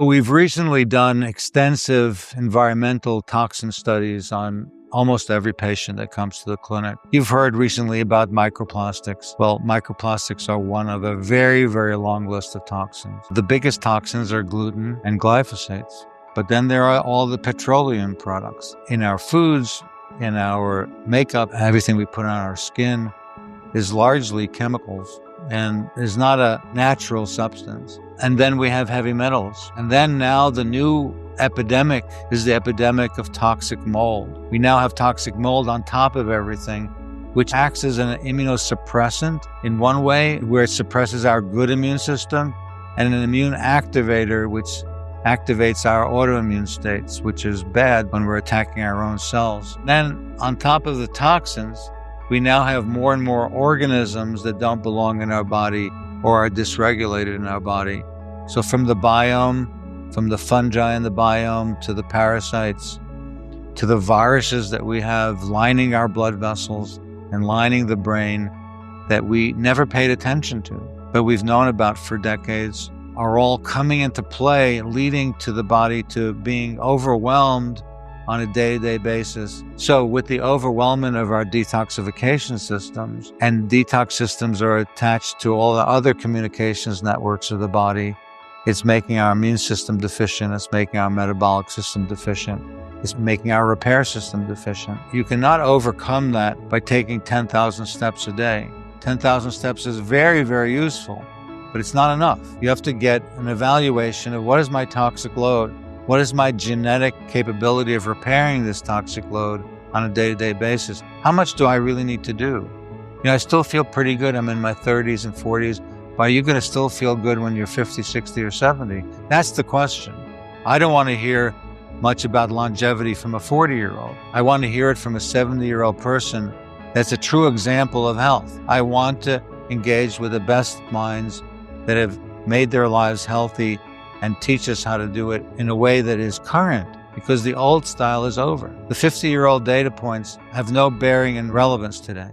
We've recently done extensive environmental toxin studies on almost every patient that comes to the clinic. You've heard recently about microplastics. Well, microplastics are one of a very, very long list of toxins. The biggest toxins are gluten and glyphosates. But then there are all the petroleum products in our foods, in our makeup. Everything we put on our skin is largely chemicals and is not a natural substance. And then we have heavy metals. And then now the new epidemic is the epidemic of toxic mold. We now have toxic mold on top of everything, which acts as an immunosuppressant in one way, where it suppresses our good immune system, and an immune activator, which activates our autoimmune states, which is bad when we're attacking our own cells. Then on top of the toxins, we now have more and more organisms that don't belong in our body or are dysregulated in our body. So from the biome, from the fungi in the biome, to the parasites, to the viruses that we have lining our blood vessels and lining the brain that we never paid attention to, but we've known about for decades, are all coming into play, leading to the body to being overwhelmed on a day-to-day basis. So with the overwhelming of our detoxification systems, and detox systems are attached to all the other communications networks of the body, it's making our immune system deficient, it's making our metabolic system deficient, it's making our repair system deficient. You cannot overcome that by taking 10,000 steps a day. 10,000 steps is very, very useful, but it's not enough. You have to get an evaluation of what is my toxic load? What is my genetic capability of repairing this toxic load on a day-to-day basis? How much do I really need to do? I still feel pretty good. I'm in my 30s and 40s. But are you going to still feel good when you're 50, 60, or 70? That's the question. I don't want to hear much about longevity from a 40-year-old. I want to hear it from a 70-year-old person that's a true example of health. I want to engage with the best minds that have made their lives healthy and teach us how to do it in a way that is current, because the old style is over. The 50-year-old data points have no bearing and relevance today.